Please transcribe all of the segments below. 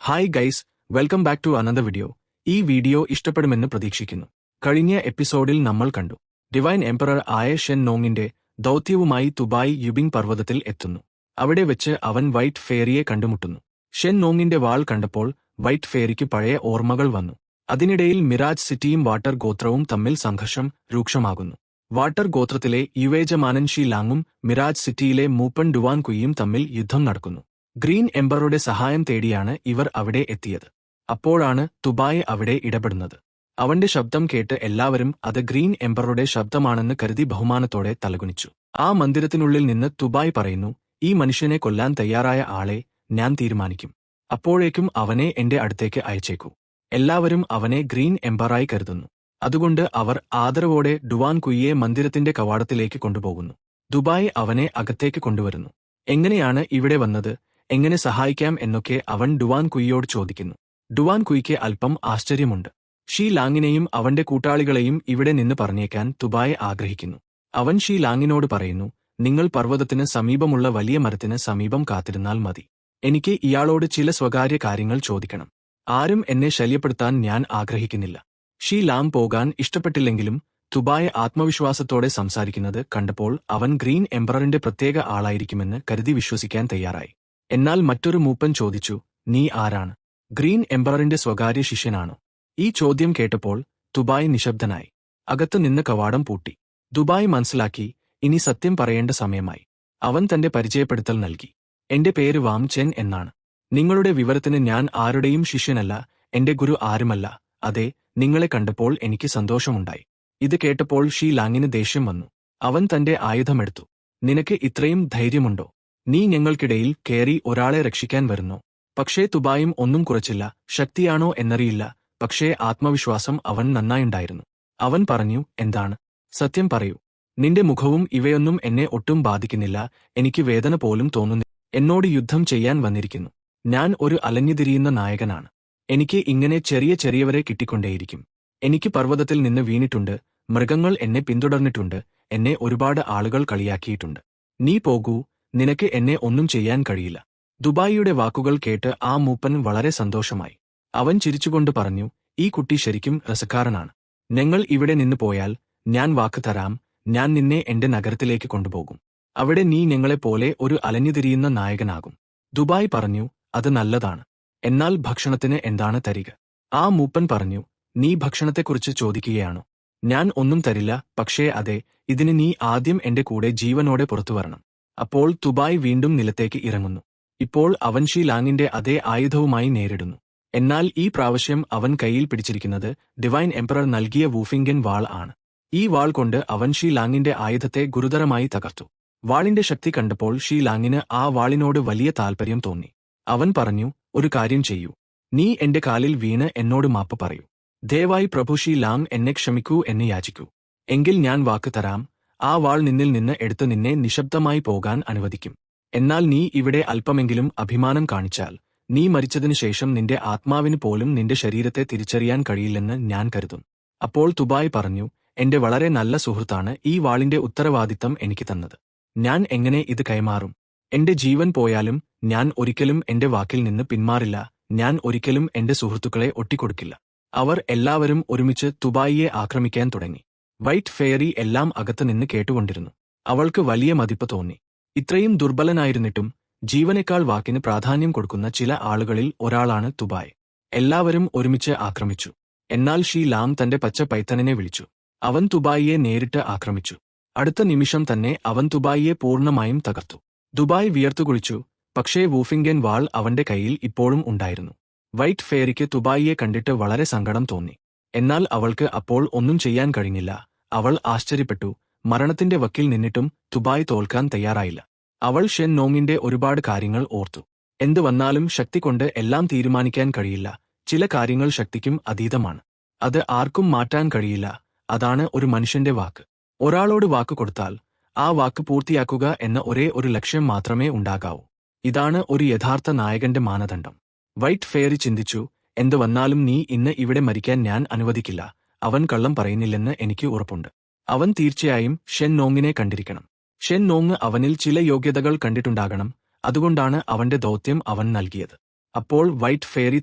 Hi guys, welcome back to another video. ഈ video ഇഷ്ടപ്പെടുമെന്ന് പ്രതീക്ഷിക്കുന്നു. കഴിഞ്ഞ എപ്പിസോഡിൽ നമ്മൾ കണ്ടു ഡിവൈൻ എംപറർ ആയ ഷെൻ നോങ്ങിന്റെ ദൗത്യവുമായി തുബായ് യുബിംഗ് പർവ്വതത്തിൽ എത്തുന്നു. അവിടെ വെച്ച് അവൻ വൈറ്റ് ഫെയറിയെ കണ്ടുമുട്ടുന്നു. ഷെൻ നോങ്ങിന്റെ വാൾ കണ്ടപ്പോൾ വൈറ്റ് ഫെയറിക്ക് പഴയ ഓർമ്മകൾ വന്നു. അതിനിടയിൽ മിറാജ് സിറ്റിയും വാട്ടർ ഗോത്രവും തമ്മിൽ സംഘർഷം രൂക്ഷമാകുന്നു. വാട്ടർ ഗോത്രത്തിലെ യുവേജമാനൻ ഷി ലാങ്ങും മിറാജ് സിറ്റിയിലെ മൂപ്പൻ ഡുവാൻ കുയിയും തമ്മിൽ യുദ്ധം നടക്കുന്നു. ഗ്രീൻ എംപററുടെ സഹായം തേടിയാണ് ഇവർ അവിടെ എത്തിയത്. അപ്പോഴാണ് തുബായ് അവിടെ ഇടപെടുന്നത്. അവന്റെ ശബ്ദം കേട്ട് എല്ലാവരും അത് ഗ്രീൻ എംപററുടെ ശബ്ദമാണെന്ന് കരുതി ബഹുമാനത്തോടെ തലകുനിച്ചു. ആ മന്ദിരത്തിനുള്ളിൽ നിന്ന് തുബായ് പറയുന്നു, ഈ മനുഷ്യനെ കൊല്ലാൻ തയ്യാറായ ആളെ ഞാൻ തീരുമാനിക്കും. അപ്പോഴേക്കും അവനെ എന്റെ അടുത്തേക്ക് അയച്ചേക്കൂ. എല്ലാവരും അവനെ ഗ്രീൻ എംപറായി കരുതുന്നു. അതുകൊണ്ട് അവർ ആദരവോടെ ഡുവാൻ കുയിയെ മന്ദിരത്തിന്റെ കവാടത്തിലേക്ക് കൊണ്ടുപോകുന്നു. തുബായ് അവനെ അകത്തേക്ക് കൊണ്ടുവരുന്നു. എങ്ങനെയാണ് ഇവിടെ വന്നത്, എങ്ങനെ സഹായിക്കാം എന്നൊക്കെ അവൻ ഡുവാൻ കുയിയോട് ചോദിക്കുന്നു. ഡുവാൻ കുയിക്ക് അല്പം ആശ്ചര്യമുണ്ട്. ഷീ ലാങ്ങിനെയും അവന്റെ കൂട്ടാളികളെയും ഇവിടെ നിന്ന് പറഞ്ഞേക്കാൻ തുബായ് ആഗ്രഹിക്കുന്നു. അവൻ ഷീ ലാങ്ങിനോട് പറയുന്നു, നിങ്ങൾ പർവ്വതത്തിന് സമീപമുള്ള വലിയ മരത്തിന് സമീപം കാത്തിരുന്നാൽ മതി. എനിക്ക് ഇയാളോട് ചില സ്വകാര്യ കാര്യങ്ങൾ ചോദിക്കണം. ആരും എന്നെ ശല്യപ്പെടുത്താൻ ഞാൻ ആഗ്രഹിക്കുന്നില്ല. ഷീ ലാങ് പോകാൻ ഇഷ്ടപ്പെട്ടില്ലെങ്കിലും തുബായ് ആത്മവിശ്വാസത്തോടെ സംസാരിക്കുന്നത് കണ്ടപ്പോൾ അവൻ ഗ്രീൻ എംപററിന്റെ പ്രത്യേക ആളായിരിക്കുമെന്ന് കരുതി വിശ്വസിക്കാൻ തയ്യാറായി. എന്നാൽ മറ്റൊരു മൂപ്പൻ ചോദിച്ചു, നീ ആരാണ്? ഗ്രീൻ എംപററിന്റെ സ്വകാര്യ ശിഷ്യനാണോ? ഈ ചോദ്യം കേട്ടപ്പോൾ തുബായ് നിശബ്ദനായി. അകത്ത് നിന്ന് കവാടം പൂട്ടി. തുബായ് മനസ്സിലാക്കി, ഇനി സത്യം പറയേണ്ട സമയമായി. അവൻ തന്റെ പരിചയപ്പെടുത്തൽ നൽകി. എന്റെ പേര് വാം ചെൻ എന്നാണ്. നിങ്ങളുടെ വിവരത്തിന് ഞാൻ ആരുടെയും ശിഷ്യനല്ല, എന്റെ ഗുരു ആരുമല്ല. അതെ, നിങ്ങളെ കണ്ടപ്പോൾ എനിക്ക് സന്തോഷമുണ്ടായി. ഇത് കേട്ടപ്പോൾ ഷീ ലാങ്ങിന് ദേഷ്യം വന്നു. അവൻ തന്റെ ആയുധമെടുത്തു. നിനക്ക് ഇത്രയും ധൈര്യമുണ്ടോ? നീ ഞങ്ങൾക്കിടയിൽ കയറി ഒരാളെ രക്ഷിക്കാൻ വരുന്നോ? പക്ഷേ തുബായും ഒന്നും കുറച്ചില്ല. ശക്തിയാണോ എന്നറിയില്ല, പക്ഷേ ആത്മവിശ്വാസം അവൻ നന്നായുണ്ടായിരുന്നു. അവൻ പറഞ്ഞു, എന്താണ്? സത്യം പറയൂ. നിന്റെ മുഖവും ഇവയൊന്നും എന്നെ ഒട്ടും ബാധിക്കുന്നില്ല. എനിക്ക് വേദന പോലും തോന്നുന്നില്ല. എന്നോട് യുദ്ധം ചെയ്യാൻ വന്നിരിക്കുന്നു. ഞാൻ ഒരു അലഞ്ഞുതിരിയുന്ന നായകനാണ്. എനിക്ക് ഇങ്ങനെ ചെറിയ ചെറിയവരെ കിട്ടിക്കൊണ്ടേയിരിക്കും. എനിക്ക് പർവ്വതത്തിൽ നിന്ന് വീണിട്ടുണ്ട്. മൃഗങ്ങൾ എന്നെ പിന്തുടർന്നിട്ടുണ്ട്. എന്നെ ഒരുപാട് ആളുകൾ കളിയാക്കിയിട്ടുണ്ട്. നീ പോകൂ, നിനക്ക് എന്നെ ഒന്നും ചെയ്യാൻ കഴിയില്ല. തുബായിയുടെ വാക്കുകൾ കേട്ട് ആ മൂപ്പൻ വളരെ സന്തോഷമായി. അവൻ ചിരിച്ചുകൊണ്ട് പറഞ്ഞു, ഈ കുട്ടി ശരിക്കും രസക്കാരനാണ്. ഞങ്ങൾ ഇവിടെ നിന്ന് പോയാൽ ഞാൻ വാക്ക് തരാം, ഞാൻ നിന്നെ എന്റെ നഗരത്തിലേക്ക് കൊണ്ടുപോകും. അവിടെ നീ ഞങ്ങളെപ്പോലെ ഒരു അലഞ്ഞുതിരിയുന്ന നായകനാകും. തുബായ് പറഞ്ഞു, അത് നല്ലതാണ്. എന്നാൽ ഭക്ഷണത്തിന് എന്താണ് തരിക? ആ മൂപ്പൻ പറഞ്ഞു, നീ ഭക്ഷണത്തെക്കുറിച്ച് ചോദിക്കുകയാണോ? ഞാൻ ഒന്നും തരില്ല, പക്ഷേ അതെ, ഇതിന് നീ ആദ്യം എന്റെ കൂടെ ജീവനോടെ പുറത്തുവരണം. അപ്പോൾ തുബായ് വീണ്ടും നിലത്തേക്ക് ഇറങ്ങുന്നു. ഇപ്പോൾ അവൻ ഷീ ലാങ്ങിന്റെ അതേ ആയുധവുമായി നേരിടുന്നു. എന്നാൽ ഈ പ്രാവശ്യം അവൻ കയ്യിൽ പിടിച്ചിരിക്കുന്നത് ഡിവൈൻ എംപറർ നൽകിയ വൂഫിംഗൻ വാൾ ആണ്. ഈ വാൾ കൊണ്ട് അവൻ ഷീ ലാങ്ങിന്റെ ആയുധത്തെ ഗുരുതരമായി തകർത്തു. വാളിന്റെ ശക്തി കണ്ടപ്പോൾ ഷീ ലാങ്ങിന് ആ വാളിനോട് വലിയ താൽപര്യം തോന്നി. അവൻ പറഞ്ഞു, ഒരു കാര്യം ചെയ്യൂ. നീ എന്റെ കാലിൽ വീണ് എന്നോട് മാപ്പ് പറയൂ. ദയവായി പ്രഭു ഷീ ലാങ് എന്നെ ക്ഷമിക്കൂ എന്ന് യാചിക്കൂ. എങ്കിൽ ഞാൻ വാക്ക് തരാം, ആ വാൾ നിന്നിൽ നിന്ന് എടുത്ത് നിന്നെ നിശബ്ദമായി പോകാൻ അനുവദിക്കും. എന്നാൽ നീ ഇവിടെ അല്പമെങ്കിലും അഭിമാനം കാണിച്ചാൽ നീ മരിച്ചതിനു ശേഷം നിന്റെ ആത്മാവിന് പോലും നിന്റെ ശരീരത്തെ തിരിച്ചറിയാൻ കഴിയില്ലെന്ന് ഞാൻ കരുതും. അപ്പോൾ തുബായ് പറഞ്ഞു, എന്റെ വളരെ നല്ല സുഹൃത്താണ് ഈ വാളിന്റെ ഉത്തരവാദിത്തം എനിക്ക് തന്നത്. ഞാൻ എങ്ങനെ ഇത് കൈമാറും? എന്റെ ജീവൻ പോയാലും ഞാൻ ഒരിക്കലും എന്റെ വാക്കിൽ നിന്ന് പിന്മാറില്ല. ഞാൻ ഒരിക്കലും എന്റെ സുഹൃത്തുക്കളെ ഒറ്റിക്കൊടുക്കില്ല. അവർ എല്ലാവരും ഒരുമിച്ച് തുബായിയെ ആക്രമിക്കാൻ തുടങ്ങി. വൈറ്റ് ഫെയറി എല്ലാം അകത്ത് നിന്ന് കേട്ടുകൊണ്ടിരുന്നു. അവൾക്ക് വലിയ മതിപ്പ് തോന്നി. ഇത്രയും ദുർബലനായിരുന്നിട്ടും ജീവനേക്കാൾ വാക്കിന് പ്രാധാന്യം കൊടുക്കുന്ന ചില ആളുകളിൽ ഒരാളാണ് തുബായ്. എല്ലാവരും ഒരുമിച്ച് ആക്രമിച്ചു. എന്നാൽ ഷീ ലാങ് തന്റെ പച്ച പൈത്തണിനെ വിളിച്ചു. അവൻ തുബായിയെ നേരിട്ട് ആക്രമിച്ചു. അടുത്ത നിമിഷം തന്നെ അവൻ തുബായിയെ പൂർണ്ണമായും തകർത്തു. തുബായ് വിയർത്തുകുളിച്ചു. പക്ഷേ വൂഫിംഗൻ വാൾ അവന്റെ കയ്യിൽ ഇപ്പോഴും ഉണ്ടായിരുന്നു. വൈറ്റ് ഫെയറിക്ക് തുബായിയെ കണ്ടിട്ട് വളരെ സങ്കടം തോന്നി. എന്നാൽ അവൾക്ക് അപ്പോൾ ഒന്നും ചെയ്യാൻ കഴിഞ്ഞില്ല. അവൾ ആശ്ചര്യപ്പെട്ടു. മരണത്തിന്റെ വക്കിൽ നിന്നിട്ടും തുബായ് തോൽക്കാൻ തയ്യാറായില്ല. അവൾ ഷെൻ നോങ്ങിന്റെ ഒരുപാട് കാര്യങ്ങൾ ഓർത്തു. എന്തു വന്നാലും ശക്തി കൊണ്ട് എല്ലാം തീരുമാനിക്കാൻ കഴിയില്ല. ചില കാര്യങ്ങൾ ശക്തിക്കും അതീതമാണ്. അത് ആർക്കും മാറ്റാൻ കഴിയില്ല. അതാണ് ഒരു മനുഷ്യന്റെ വാക്ക്. ഒരാളോട് വാക്ക് കൊടുത്താൽ ആ വാക്ക് പൂർത്തിയാക്കുക എന്ന ഒരേ ഒരു ലക്ഷ്യം മാത്രമേ ഉണ്ടാകാവൂ. ഇതാണ് ഒരു യഥാർത്ഥ നായകന്റെ മാനദണ്ഡം. വൈറ്റ് ഫെയറി ചിന്തിച്ചു, എന്തു വന്നാലും നീ ഇന്ന് ഇവിടെ മരിക്കാൻ ഞാൻ അനുവദിക്കില്ല. അവൻ കള്ളം പറയുന്നില്ലെന്ന് എനിക്ക് ഉറപ്പുണ്ട്. അവൻ തീർച്ചയായും ഷെൻ നോങ്ങിനെ കണ്ടിരിക്കണം. ഷെൻ നോങ് അവനിൽ ചില യോഗ്യതകൾ കണ്ടിട്ടുണ്ടാകണം. അതുകൊണ്ടാണ് അവന്റെ ദൗത്യം അവൻ നൽകിയത്. അപ്പോൾ വൈറ്റ് ഫെയറി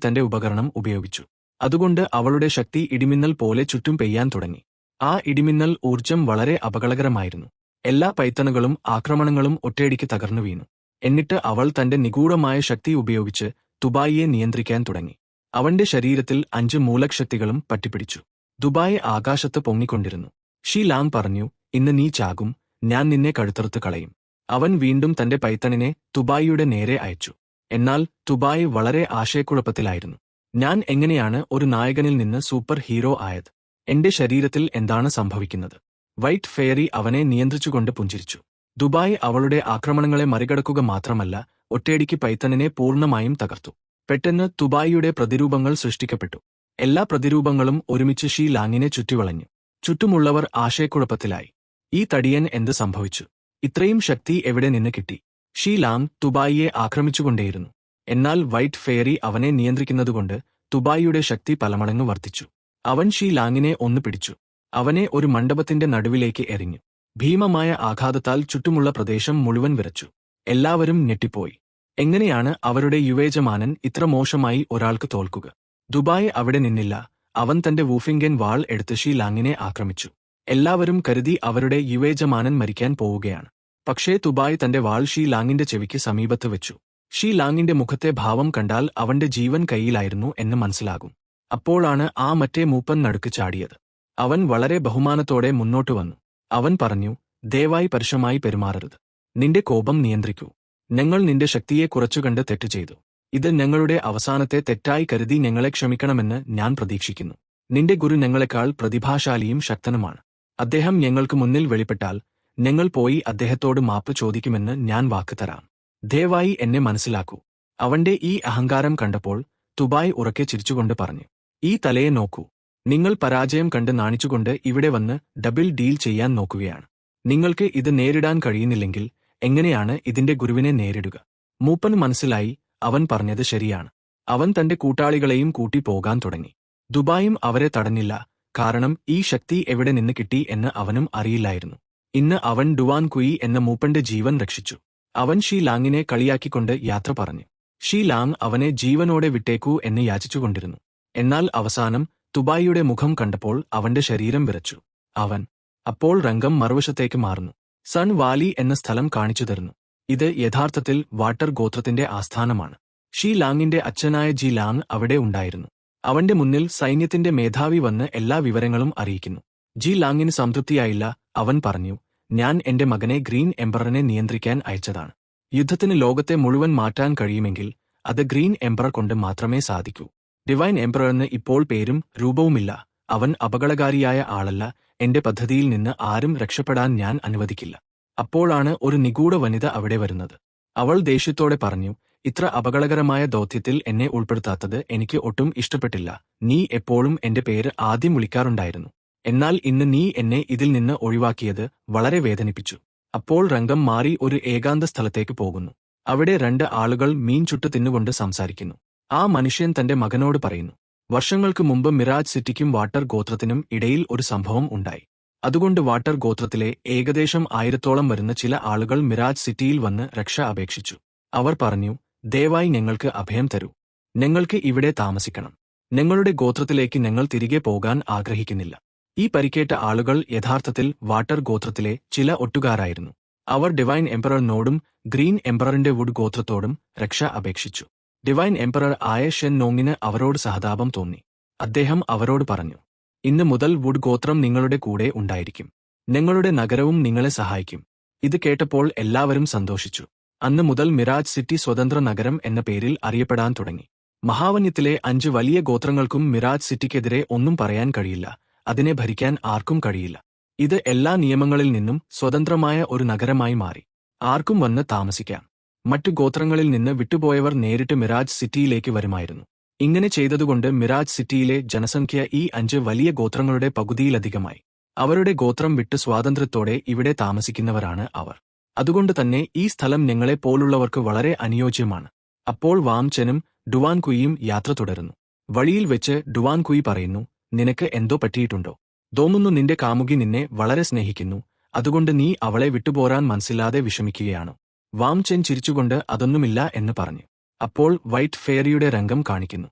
തന്റെ ഉപകരണം ഉപയോഗിച്ചു. അതുകൊണ്ട് അവളുടെ ശക്തി ഇടിമിന്നൽ പോലെ ചുറ്റും പെയ്യാൻ തുടങ്ങി. ആ ഇടിമിന്നൽ ഊർജം വളരെ അപകടകരമായിരുന്നു. എല്ലാ പൈത്തണുകളും ആക്രമണങ്ങളും ഒറ്റയടിക്ക് തകർന്നു വീണു. എന്നിട്ട് അവൾ തന്റെ നിഗൂഢമായ ശക്തി ഉപയോഗിച്ച് തുബായിയെ നിയന്ത്രിക്കാൻ തുടങ്ങി. അവന്റെ ശരീരത്തിൽ 5 മൂലകശക്തികളും പറ്റിപ്പിടിച്ചു. ദുബായ് ആകാശത്ത് പൊങ്ങിക്കൊണ്ടിരുന്നു. ഷീ ലാങ് പറഞ്ഞു, ഇന്ന് നീ ചാകും, ഞാൻ നിന്നെ കഴുത്തറുത്ത് കളയും. അവൻ വീണ്ടും തന്റെ പൈത്തണിനെ തുബായിയുടെ നേരെ അയച്ചു. എന്നാൽ തുബായ് വളരെ ആശയക്കുഴപ്പത്തിലായിരുന്നു. ഞാൻ എങ്ങനെയാണ് ഒരു നായകനിൽ നിന്ന് സൂപ്പർ ഹീറോ ആയത്? എന്റെ ശരീരത്തിൽ എന്താണ് സംഭവിക്കുന്നത്? വൈറ്റ് ഫെയറി അവനെ നിയന്ത്രിച്ചുകൊണ്ട് പുഞ്ചിരിച്ചു. ദുബായ് അവളുടെ ആക്രമണങ്ങളെ മറികടക്കുക മാത്രമല്ല, ഒറ്റയടിക്ക് പൈത്തണിനെ പൂർണ്ണമായും തകർത്തു. പെട്ടെന്ന് തുബായിയുടെ പ്രതിരൂപങ്ങൾ സൃഷ്ടിക്കപ്പെട്ടു. എല്ലാ പ്രതിരൂപങ്ങളും ഒരുമിച്ച് ഷീ ലാങ്ങിനെ ചുറ്റിവളഞ്ഞു. ചുറ്റുമുള്ളവർ ആശയക്കുഴപ്പത്തിലായി. ഈ തടിയൻ എന്ത് സംഭവിച്ചു? ഇത്രയും ശക്തി എവിടെ നിന്ന് കിട്ടി? ഷീ ലാങ് തുബായിയെ ആക്രമിച്ചുകൊണ്ടേയിരുന്നു. എന്നാൽ വൈറ്റ് ഫെയറി അവനെ നിയന്ത്രിക്കുന്നതുകൊണ്ട് തുബായിയുടെ ശക്തി പലമടങ്ങ് വർദ്ധിച്ചു. അവൻ ഷീ ലാങ്ങിനെ ഒന്ന് പിടിച്ചു. അവനെ ഒരു മണ്ഡപത്തിന്റെ നടുവിലേക്ക് എറിഞ്ഞു. ഭീമമായ ആഘാതത്താൽ ചുറ്റുമുള്ള പ്രദേശം മുഴുവൻ വിറച്ചു. എല്ലാവരും ഞെട്ടിപ്പോയി. എങ്ങനെയാണ് അവരുടെ യുവേജമാനൻ ഇത്ര മോശമായി ഒരാൾക്ക് തോൽക്കുക? ദുബായ് അവിടെ നിന്നില്ല. അവൻ തന്റെ വൂഫിംഗൻ വാൾ എടുത്ത് ഷീ ലാങ്ങിനെ ആക്രമിച്ചു. എല്ലാവരും കരുതി അവരുടെ യുവേജമാനൻ മരിക്കാൻ പോവുകയാണ്. പക്ഷേ ദുബായ് തന്റെ വാൾ ഷീ ലാങ്ങിന്റെ ചെവിക്ക് സമീപത്ത് വെച്ചു. ഷീ ലാങ്ങിന്റെ മുഖത്തെ ഭാവം കണ്ടാൽ അവന്റെ ജീവൻ കൈയിലായിരുന്നു എന്ന് മനസ്സിലാകും. അപ്പോഴാണ് ആ മറ്റേ മൂപ്പൻ നടുക്ക് ചാടിയത്. അവൻ വളരെ ബഹുമാനത്തോടെ മുന്നോട്ടു വന്നു. അവൻ പറഞ്ഞു, ദയവായി പരുഷമായി പെരുമാറരുത്. നിന്റെ കോപം നിയന്ത്രിക്കൂ. ഞങ്ങൾ നിന്റെ ശക്തിയെ കുറച്ചുകണ്ട് തെറ്റ് ചെയ്തു. ഇത് ഞങ്ങളുടെ അവസാനത്തെ തെറ്റായി കരുതി ഞങ്ങളെ ക്ഷമിക്കണമെന്ന് ഞാൻ പ്രതീക്ഷിക്കുന്നു. നിന്റെ ഗുരു ഞങ്ങളെക്കാൾ പ്രതിഭാശാലിയും ശക്തനുമാണ്. അദ്ദേഹം ഞങ്ങൾക്ക് മുന്നിൽ വെളിപ്പെട്ടാൽ ഞങ്ങൾ പോയി അദ്ദേഹത്തോട് മാപ്പ് ചോദിക്കുമെന്ന് ഞാൻ വാക്ക് തരാം. ദയവായി എന്നെ മനസ്സിലാക്കൂ. അവന്റെ ഈ അഹങ്കാരം കണ്ടപ്പോൾ തുബായ് ഉറക്കെ ചിരിച്ചുകൊണ്ട് പറഞ്ഞു, ഈ തലയെ നോക്കൂ. നിങ്ങൾ പരാജയം കണ്ട് നാണിച്ചുകൊണ്ട് ഇവിടെ വന്ന് ഡബിൾ ഡീൽ ചെയ്യാൻ നോക്കുകയാണ്. നിങ്ങൾക്ക് ഇത് നേരിടാൻ കഴിയുന്നില്ലെങ്കിൽ എങ്ങനെയാണ് ഇതിന്റെ ഗുരുവിനെ നേരിടുക? മൂപ്പന് മനസ്സിലായി, അവൻ പറഞ്ഞത് ശരിയാണ്. അവൻ തന്റെ കൂട്ടാളികളെയും കൂട്ടി പോകാൻ തുടങ്ങി. ദുബായും അവരെ തടഞ്ഞില്ല, കാരണം ഈ ശക്തി എവിടെ നിന്ന് കിട്ടി എന്ന് അവനും അറിയില്ലായിരുന്നു. ഇന്ന് അവൻ ഡുവാൻ കുയി എന്ന മൂപ്പന്റെ ജീവൻ രക്ഷിച്ചു. അവൻ ഷീ ലാങ്ങിനെ കളിയാക്കിക്കൊണ്ട് യാത്ര പറഞ്ഞു. ഷീ ലാങ് അവനെ ജീവനോടെ വിട്ടേക്കൂ എന്ന് യാചിച്ചുകൊണ്ടിരുന്നു. എന്നാൽ അവസാനം തുബായിയുടെ മുഖം കണ്ടപ്പോൾ അവന്റെ ശരീരം വിറച്ചു. അവൻ അപ്പോൾ രംഗം മറുവശത്തേക്ക് മാറുന്നു. സൺ വാലി എന്ന സ്ഥലം കാണിച്ചു തരുന്നു. ഇത് യഥാർത്ഥത്തിൽ വാട്ടർ ഗോത്രത്തിന്റെ ആസ്ഥാനമാണ്. ഷീ ലാങ്ങിന്റെ അച്ഛനായ ജി ലാങ് അവിടെ ഉണ്ടായിരുന്നു. അവന്റെ മുന്നിൽ സൈന്യത്തിന്റെ മേധാവി വന്ന് എല്ലാ വിവരങ്ങളും അറിയിക്കുന്നു. ജി ലാങ്ങിന് സംതൃപ്തിയായില്ല. അവൻ പറഞ്ഞു, ഞാൻ എന്റെ മകനെ ഗ്രീൻ എംപററിനെ നിയന്ത്രിക്കാൻ അയച്ചതാണ്. യുദ്ധത്തിന് ലോകത്തെ മുഴുവൻ മാറ്റാൻ കഴിയുമെങ്കിൽ അത് ഗ്രീൻ എംപറർ കൊണ്ട് മാത്രമേ സാധിക്കൂ. ഡിവൈൻ എംപററിന് ഇപ്പോൾ പേരും രൂപവുമില്ല. അവൻ അപകടകാരിയായ ആളല്ല. എന്റെ പദ്ധതിയിൽ നിന്ന് ആരും രക്ഷപ്പെടാൻ ഞാൻ അനുവദിക്കില്ല. അപ്പോഴാണ് ഒരു നിഗൂഢ വനിത അവിടെ വരുന്നത്. അവൾ ദേഷ്യത്തോടെ പറഞ്ഞു, ഇത്ര അപകടകരമായ ദൗത്യത്തിൽ എന്നെ ഉൾപ്പെടുത്താത്തത് എനിക്ക് ഒട്ടും ഇഷ്ടപ്പെട്ടില്ല. നീ എപ്പോഴും എന്റെ പേര് ആദ്യം വിളിക്കാറുണ്ടായിരുന്നു. എന്നാൽ ഇന്ന് നീ എന്നെ ഇതിൽ നിന്ന് ഒഴിവാക്കിയത് വളരെ വേദനിപ്പിച്ചു. അപ്പോൾ രംഗം മാറി ഒരു ഏകാന്ത സ്ഥലത്തേക്ക് പോകുന്നു. അവിടെ 2 ആളുകൾ മീൻ ചുട്ടു തിന്നുകൊണ്ട് സംസാരിക്കുന്നു. ആ മനുഷ്യൻ തന്റെ മകനോട് പറയുന്നു, വർഷങ്ങൾക്ക് മുമ്പ് മിറാജ് സിറ്റിക്കും വാട്ടർ ഗോത്രത്തിനും ഇടയിൽ ഒരു സംഭവം ഉണ്ടായി. അതുകൊണ്ട് വാട്ടർ ഗോത്രത്തിലെ ഏകദേശം 1000-ഓളം വരുന്ന ചില ആളുകൾ മിറാജ് സിറ്റിയിൽ വന്ന് രക്ഷ അപേക്ഷിച്ചു. അവർ പറഞ്ഞു, ദയവായി ഞങ്ങൾക്ക് അഭയം തരൂ. ഞങ്ങൾക്ക് ഇവിടെ താമസിക്കണം. ഞങ്ങളുടെ ഗോത്രത്തിലേക്ക് ഞങ്ങൾ തിരികെ പോകാൻ ആഗ്രഹിക്കുന്നില്ല. ഈ പരിക്കേറ്റ ആളുകൾ യഥാർത്ഥത്തിൽ വാട്ടർ ഗോത്രത്തിലെ ചില ഒറ്റുകാരായിരുന്നു. അവർ ഡിവൈൻ എംപററിനോടും ഗ്രീൻ എംപററിന്റെ വുഡ് ഗോത്രത്തോടും രക്ഷ അപേക്ഷിച്ചു. ഡിവൈൻ എംപറർ ആയ ഷെൻ നോങ്ങിന് അവരോട് സഹതാപം തോന്നി. അദ്ദേഹം അവരോട് പറഞ്ഞു, ഇന്ന് മുതൽ വുഡ് ഗോത്രം നിങ്ങളുടെ കൂടെ ഉണ്ടായിരിക്കും. ഞങ്ങളുടെ നഗരവും നിങ്ങളെ സഹായിക്കും. ഇത് കേട്ടപ്പോൾ എല്ലാവരും സന്തോഷിച്ചു. അന്ന് മുതൽ മിറാജ് സിറ്റി സ്വതന്ത്ര നഗരം എന്ന പേരിൽ അറിയപ്പെടാൻ തുടങ്ങി. മഹാവന്യത്തിലെ 5 വലിയ ഗോത്രങ്ങൾക്കും മിറാജ് സിറ്റിക്കെതിരെ ഒന്നും പറയാൻ കഴിയില്ല. അതിനെ ഭരിക്കാൻ ആർക്കും കഴിയില്ല. ഇത് എല്ലാ നിയമങ്ങളിൽ നിന്നും സ്വതന്ത്രമായ ഒരു നഗരമായി മാറി. ആർക്കും വന്ന് താമസിക്കാം. മറ്റു ഗോത്രങ്ങളിൽ നിന്ന് വിട്ടുപോയവർ നേരിട്ട് മിറാജ് സിറ്റിയിലേക്ക് വരുമായിരുന്നു. ഇങ്ങനെ ചെയ്തതുകൊണ്ട് മിറാജ് സിറ്റിയിലെ ജനസംഖ്യ ഈ 5 വലിയ ഗോത്രങ്ങളുടെ പകുതിയിലധികമായി. അവരുടെ ഗോത്രം വിട്ട് സ്വാതന്ത്ര്യത്തോടെ ഇവിടെ താമസിക്കുന്നവരാണ് അവർ. അതുകൊണ്ട് തന്നെ ഈ സ്ഥലം ഞങ്ങളെ പോലുള്ളവർക്ക് വളരെ അനുയോജ്യമാണ്. അപ്പോൾ വാംചനും ഡുവാൻ കുയിയും യാത്ര തുടരുന്നു. വഴിയിൽ വെച്ച് ഡുവാൻ കുയി പറയുന്നു, നിനക്ക് എന്തോ പറ്റിയിട്ടുണ്ടോ? തോന്നുന്നു നിന്റെ കാമുകി നിന്നെ വളരെ സ്നേഹിക്കുന്നു. അതുകൊണ്ട് നീ അവളെ വിട്ടുപോരാൻ മനസ്സില്ലാതെ വിഷമിക്കുകയാണോ? വാംചെൻ ചിരിച്ചുകൊണ്ട് അതൊന്നുമില്ല എന്ന് പറഞ്ഞു. അപ്പോൾ വൈറ്റ് ഫെയറിയുടെ രംഗം കാണിക്കുന്നു.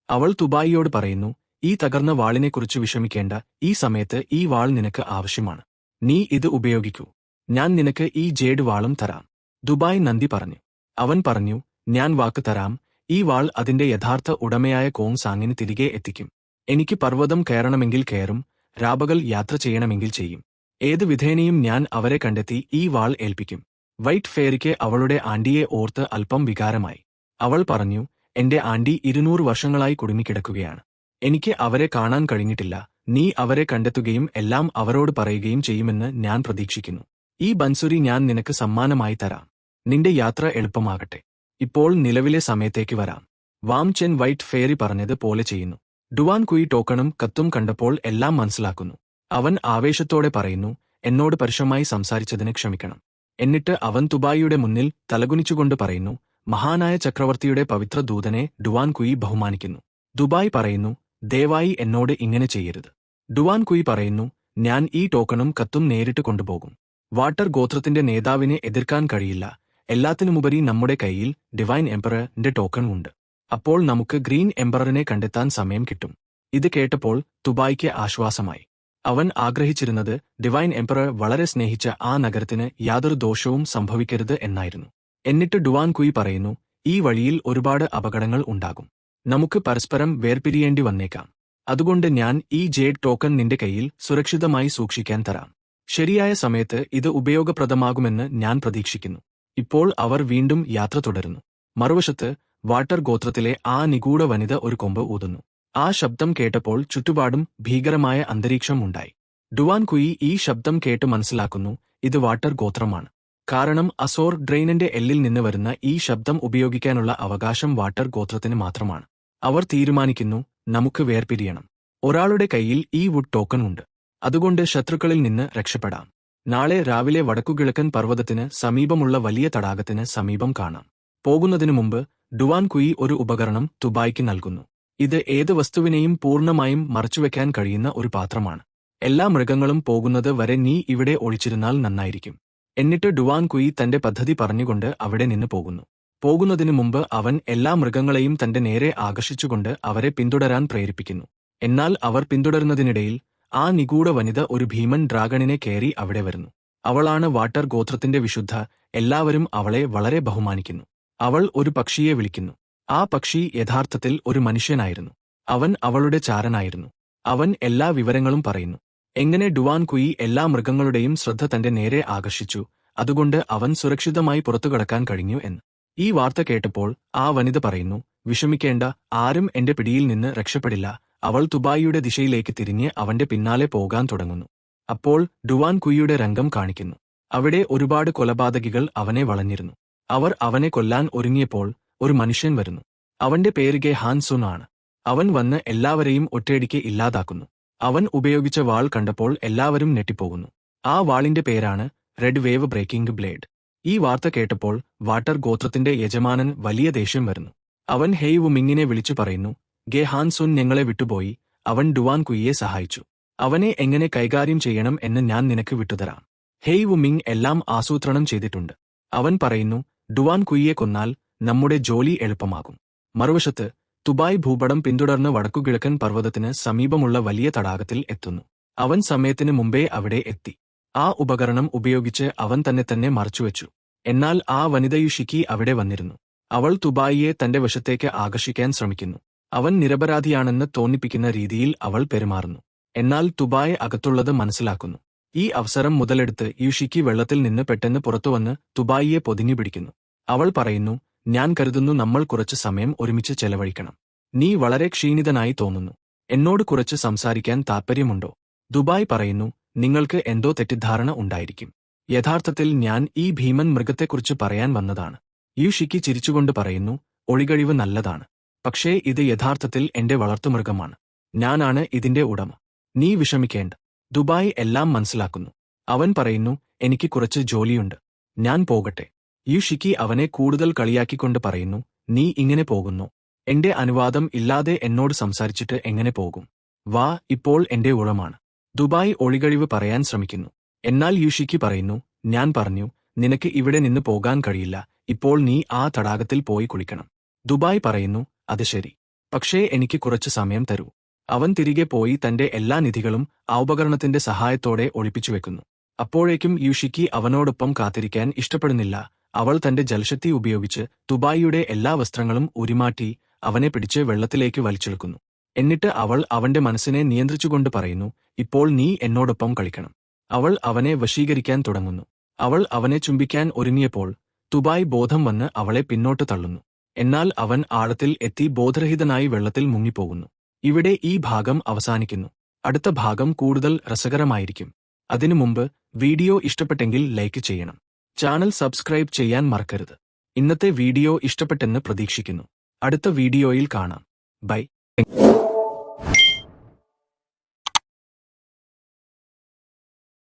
അവൾ തുബായിയോട് പറയുന്നു, ഈ തകർന്ന വാളിനെക്കുറിച്ച് വിഷമിക്കേണ്ട, ഈ സമയത്ത് ഈ വാൾ നിനക്ക് ആവശ്യമാണ്. നീ ഇത് ഉപയോഗിക്കൂ. ഞാൻ നിനക്ക് ഈ ജേഡ് വാളും തരാം. ദുബായ് നന്ദി പറഞ്ഞു. അവൻ പറഞ്ഞു, ഞാൻ വാക്ക് തരാം, ഈ വാൾ അതിന്റെ യഥാർത്ഥ ഉടമയായ കോങ് സാങ്ങിന് തിരികെ എത്തിക്കും. എനിക്ക് പർവ്വതം കയറണമെങ്കിൽ കയറും, രാപകൽ യാത്ര ചെയ്യണമെങ്കിൽ ചെയ്യും. ഏത് വിധേനയും ഞാൻ അവരെ കണ്ടെത്തി ഈ വാൾ ഏൽപ്പിക്കും. വൈറ്റ് ഫെയറിക്ക് അവളുടെ ആന്റിയെ ഓർത്ത് അല്പം വികാരമായി. അവൾ പറഞ്ഞു, എന്റെ ആന്റി 200 വർഷങ്ങളായി കുടുങ്ങിക്കിടക്കുകയാണ്. എനിക്ക് അവരെ കാണാൻ കഴിഞ്ഞിട്ടില്ല. നീ അവരെ കണ്ടെത്തുകയും എല്ലാം അവരോട് പറയുകയും ചെയ്യുമെന്ന് ഞാൻ പ്രതീക്ഷിക്കുന്നു. ഈ ബൻസുരി ഞാൻ നിനക്ക് സമ്മാനമായി തരാം. നിന്റെ യാത്ര എളുപ്പമാകട്ടെ. ഇപ്പോൾ നിലവിലെ സമയത്തേക്ക് വരാം. വാം ചെൻ വൈറ്റ് ഫെയറി പറഞ്ഞത് പോലെ ചെയ്യുന്നു. ഡുവാൻ കുയി ടോക്കണും കത്തും കണ്ടപ്പോൾ എല്ലാം മനസ്സിലാക്കുന്നു. അവൻ ആവേശത്തോടെ പറയുന്നു, എന്നോട് പരുഷമായി സംസാരിച്ചതിന് ക്ഷമിക്കണം. എന്നിട്ട് അവൻ തുബായിയുടെ മുന്നിൽ തലകുനിച്ചുകൊണ്ട് പറയുന്നു, മഹാനായ ചക്രവർത്തിയുടെ പവിത്ര ദൂതനെ ഡുവാൻ കുയി ബഹുമാനിക്കുന്നു. ദുബായ് പറയുന്നു, ദയവായി എന്നോട് ഇങ്ങനെ ചെയ്യരുത്. ഡുവാൻ കുയി പറയുന്നു, ഞാൻ ഈ ടോക്കണും കത്തും നേരിട്ട് കൊണ്ടുപോകും. വാട്ടർ ഗോത്രത്തിന്റെ നേതാവിനെ എതിർക്കാൻ കഴിയില്ല. എല്ലാത്തിനുമുപരി നമ്മുടെ കയ്യിൽ ഡിവൈൻ എംപററിന്റെ ടോക്കൺ ഉണ്ട്. അപ്പോൾ നമുക്ക് ഗ്രീൻ എംപററിനെ കണ്ടെത്താൻ സമയം കിട്ടും. ഇത് കേട്ടപ്പോൾ തുബായിക്ക് ആശ്വാസമായി. അവൻ ആഗ്രഹിച്ചിരുന്നത് ഡിവൈൻ എംപറർ വളരെ സ്നേഹിച്ച ആ നഗരത്തിന് യാതൊരു ദോഷവും സംഭവിക്കരുത് എന്നായിരുന്നു. എന്നിട്ട് ഡുവാൻ കുയി പറയുന്നു, ഈ വഴിയിൽ ഒരുപാട് അപകടങ്ങൾ ഉണ്ടാകും. നമുക്ക് പരസ്പരം വേർപിരിയേണ്ടി വന്നേക്കാം. അതുകൊണ്ട് ഞാൻ ഈ ജേഡ് ടോക്കൺ നിന്റെ കയ്യിൽ സുരക്ഷിതമായി സൂക്ഷിക്കാൻ തരാം. ശരിയായ സമയത്ത് ഇത് ഉപയോഗപ്രദമാകുമെന്ന് ഞാൻ പ്രതീക്ഷിക്കുന്നു. ഇപ്പോൾ അവർ വീണ്ടും യാത്ര തുടരുന്നു. മറുവശത്ത് വാട്ടർ ഗോത്രത്തിലെ ആ നിഗൂഢ വനിത ഒരു കൊമ്പ് ഊതുന്നു. ആ ശബ്ദം കേട്ടപ്പോൾ ചുറ്റുപാടും ഭീകരമായ അന്തരീക്ഷം ഉണ്ടായി. ഡുവാൻ കുയി ഈ ശബ്ദം കേട്ട് മനസ്സിലാക്കുന്നു, ഇത് വാട്ടർ ഗോത്രമാണ്. കാരണം അസോർ ഡ്രെയിനിന്റെ എല്ലിൽ നിന്ന് വരുന്ന ഈ ശബ്ദം ഉപയോഗിക്കാനുള്ള അവകാശം വാട്ടർ ഗോത്രത്തിന് മാത്രമാണ്. അവർ തീരുമാനിക്കുന്നു, നമുക്ക് വേർപിരിയണം. ഒരാളുടെ കയ്യിൽ ഈ വുഡ് ടോക്കൺ ഉണ്ട്. അതുകൊണ്ട് ശത്രുക്കളിൽ നിന്ന് രക്ഷപ്പെടാം. നാളെ രാവിലെ വടക്കുകിഴക്കൻ പർവ്വതത്തിന് സമീപമുള്ള വലിയ തടാകത്തിന് സമീപം കാണാം. പോകുന്നതിനു മുമ്പ് ഡുവാൻ കുയി ഒരു ഉപകരണം തുബായ്ക്ക് നൽകുന്നു. ഇത് ഏത് വസ്തുവിനെയും പൂർണ്ണമായും മറച്ചുവെക്കാൻ കഴിയുന്ന ഒരു പാത്രമാണ്. എല്ലാ മൃഗങ്ങളും പോകുന്നത് വരെ നീ ഇവിടെ ഒളിച്ചിരുന്നാൽ നന്നായിരിക്കും. എന്നിട്ട് ഡുവാൻ കുയി തന്റെ പദ്ധതി പറഞ്ഞുകൊണ്ട് അവിടെ നിന്ന് പോകുന്നു. പോകുന്നതിനു മുമ്പ് അവൻ എല്ലാ മൃഗങ്ങളെയും തന്റെ നേരെ ആകർഷിച്ചുകൊണ്ട് അവരെ പിന്തുടരാൻ പ്രേരിപ്പിക്കുന്നു. എന്നാൽ അവർ പിന്തുടരുന്നതിനിടയിൽ ആ നിഗൂഢ വനിത ഒരു ഭീമൻ ഡ്രാഗണിനെ കയറി അവിടെ വരുന്നു. അവളാണ് വാട്ടർ ഗോത്രത്തിന്റെ വിശുദ്ധ. എല്ലാവരും അവളെ വളരെ ബഹുമാനിക്കുന്നു. അവൾ ഒരു പക്ഷിയെ വിളിക്കുന്നു. ആ പക്ഷി യഥാർത്ഥത്തിൽ ഒരു മനുഷ്യനായിരുന്നു. അവൻ അവളുടെ ചാരനായിരുന്നു. അവൻ എല്ലാ വിവരങ്ങളും പറയുന്നു. എങ്ങനെ ഡുവാൻ കുയി എല്ലാ മൃഗങ്ങളുടെയും ശ്രദ്ധ തന്റെ നേരെ ആകർഷിച്ചു, അതുകൊണ്ട് അവൻ സുരക്ഷിതമായി പുറത്തുകടക്കാൻ കഴിഞ്ഞു എന്ന്. ഈ വാർത്ത കേട്ടപ്പോൾ ആ വനിത പറയുന്നു, വിഷമിക്കേണ്ട, ആരും എന്റെ പിടിയിൽ നിന്ന് രക്ഷപ്പെടില്ല. അവൾ തുബായിയുടെ ദിശയിലേക്ക് തിരിഞ്ഞ് അവന്റെ പിന്നാലെ പോകാൻ തുടങ്ങുന്നു. അപ്പോൾ ഡുവാൻ കുയിയുടെ രംഗം കാണിക്കുന്നു. അവിടെ ഒരുപാട് കൊലപാതകികൾ അവനെ വളഞ്ഞിരുന്നു. അവർ അവനെ കൊല്ലാൻ ഒരുങ്ങിയപ്പോൾ ഒരു മനുഷ്യൻ വരുന്നു. അവന്റെ പേര് ഗെ ഹാൻ സുൻ ആണ്. അവൻ വന്ന് എല്ലാവരെയും ഒറ്റയടിക്ക് ഇല്ലാതാക്കുന്നു. അവൻ ഉപയോഗിച്ച വാൾ കണ്ടപ്പോൾ എല്ലാവരും ഞെട്ടിപ്പോകുന്നു. ആ വാളിന്റെ പേരാണ് റെഡ് വേവ് ബ്രേക്കിംഗ് ബ്ലേഡ്. ഈ വാർത്ത കേട്ടപ്പോൾ വാട്ടർ ഗോത്രത്തിന്റെ യജമാനൻ വലിയ ദേഷ്യം വരുന്നു. അവൻ ഹെയ് വുമിങ്ങിനെ വിളിച്ചു പറയുന്നു, ഗെ ഹാൻ സുൻ ഞങ്ങളെ വിട്ടുപോയി. അവൻ ഡുവാൻ കുയിയെ സഹായിച്ചു. അവനെ എങ്ങനെ കൈകാര്യം ചെയ്യണം എന്ന് ഞാൻ നിനക്ക് വിട്ടുതരാം. ഹെയ് വുമിങ് എല്ലാം ആസൂത്രണം ചെയ്തിട്ടുണ്ട്. അവൻ പറയുന്നു, ഡുവാൻ കുയിയെ കൊന്നാൽ നമ്മുടെ ജോലി എളുപ്പമാകും. മറുവശത്ത് തുബായ് ഭൂപടം പിന്തുടർന്ന് വടക്കുകിഴക്കൻ പർവ്വതത്തിന് സമീപമുള്ള വലിയ തടാകത്തിൽ എത്തുന്നു. അവൻ സമയത്തിന് മുമ്പേ അവിടെ എത്തി. ആ ഉപകരണം ഉപയോഗിച്ച് അവൻ തന്നെ മറച്ചുവെച്ചു. എന്നാൽ ആ വനിതയുഷിക്കി അവിടെ വന്നിരുന്നു. അവൾ തുബായിയെ തന്റെ വശത്തേക്ക് ആകർഷിക്കാൻ ശ്രമിക്കുന്നു. അവൻ നിരപരാധിയാണെന്ന് തോന്നിപ്പിക്കുന്ന രീതിയിൽ അവൾ പെരുമാറുന്നു. എന്നാൽ തുബായ് അകത്തുള്ളത് മനസ്സിലാക്കുന്നു. ഈ അവസരം മുതലെടുത്ത് യുഷിക്കി വെള്ളത്തിൽ നിന്ന് പെട്ടെന്ന് പുറത്തുവന്ന് തുബായിയെ പൊതിഞ്ഞു പിടിക്കുന്നു. അവൾ പറയുന്നു, ഞാൻ കരുതുന്നു നമ്മൾ കുറച്ച് സമയം ഒരുമിച്ച് ചെലവഴിക്കണം. നീ വളരെ ക്ഷീണിതനായി തോന്നുന്നു. എന്നോട് കുറച്ച് സംസാരിക്കാൻ താൽപ്പര്യമുണ്ടോ? ദുബായ് പറയുന്നു, നിങ്ങൾക്ക് എന്തോ തെറ്റിദ്ധാരണ ഉണ്ടായിരിക്കും. യഥാർത്ഥത്തിൽ ഞാൻ ഈ ഭീമൻ മൃഗത്തെക്കുറിച്ച് പറയാൻ വന്നതാണ്. യുഷിക്കി ചിരിച്ചുകൊണ്ട് പറയുന്നു, ഒളികഴിവ് നല്ലതാണ്. പക്ഷേ ഇത് യഥാർത്ഥത്തിൽ എന്റെ വളർത്തുമൃഗമാണ്. ഞാനാണ് ഇതിന്റെ ഉടമ. നീ വിഷമിക്കേണ്ട. ദുബായ് എല്ലാം മനസ്സിലാക്കുന്നു. അവൻ പറയുന്നു, എനിക്ക് കുറച്ച് ജോലിയുണ്ട്. ഞാൻ പോകട്ടെ. യുഷിക്കി അവനെ കൂടുതൽ കളിയാക്കിക്കൊണ്ട് പറയുന്നു, നീ ഇങ്ങനെ പോകുന്നു. എന്റെ അനുവാദം ഇല്ലാതെ എന്നോട് സംസാരിച്ചിട്ട് എങ്ങനെ പോകും? വാ, ഇപ്പോൾ എന്റെ ഉടമാണ്. ദുബായ് ഒളികഴിവ് പറയാൻ ശ്രമിക്കുന്നു. എന്നാൽ യുഷിക്കി പറയുന്നു, ഞാൻ പറഞ്ഞു, നിനക്ക് ഇവിടെ നിന്ന് പോകാൻ കഴിയില്ല. ഇപ്പോൾ നീ ആ തടാകത്തിൽ പോയി കുളിക്കണം. ദുബായ് പറയുന്നു, അത് ശരി. പക്ഷേ എനിക്ക് കുറച്ച് സമയം തരൂ. അവൻ തിരികെ പോയി തന്റെ എല്ലാ നിധികളും ആ ഉപകരണത്തിന്റെ സഹായത്തോടെ ഒളിപ്പിച്ചു വെക്കുന്നു. അപ്പോഴേക്കും യൂഷിക്ക് അവനോടൊപ്പം കാത്തിരിക്കാൻ ഇഷ്ടപ്പെടുന്നില്ല. അവൾ തന്റെ ജലശക്തി ഉപയോഗിച്ച് ദുബായിയുടെ എല്ലാ വസ്ത്രങ്ങളും ഉരിമാറ്റി അവനെ പിടിച്ച് വെള്ളത്തിലേക്ക് വലിച്ചെടുക്കുന്നു. എന്നിട്ട് അവൾ അവന്റെ മനസ്സിനെ നിയന്ത്രിച്ചുകൊണ്ട് പറയുന്നു, ഇപ്പോൾ നീ എന്നോടൊപ്പം കളിക്കണം. അവൾ അവനെ വശീകരിക്കാൻ തുടങ്ങുന്നു. അവൾ അവനെ ചുംബിക്കാൻ ഒരുങ്ങിയപ്പോൾ ദുബായ് ബോധം വന്ന് അവളെ പിന്നോട്ട് തള്ളുന്നു. എന്നാൽ അവൻ ആഴത്തിൽ എത്തി ബോധരഹിതനായി വെള്ളത്തിൽ മുങ്ങിപ്പോകുന്നു. ഇവിടെ ഈ ഭാഗം അവസാനിക്കുന്നു. അടുത്ത ഭാഗം കൂടുതൽ രസകരമായിരിക്കും. അതിനു മുമ്പ് വീഡിയോ ഇഷ്ടപ്പെട്ടെങ്കിൽ ലൈക്ക് ചെയ്യണം. ചാനൽ സബ്സ്ക്രൈബ് ചെയ്യാൻ മറക്കരുത്. ഇന്നത്തെ വീഡിയോ ഇഷ്ടപ്പെട്ടെന്ന് പ്രതീക്ഷിക്കുന്നു. അടുത്ത വീഡിയോയിൽ കാണാം. ബൈ.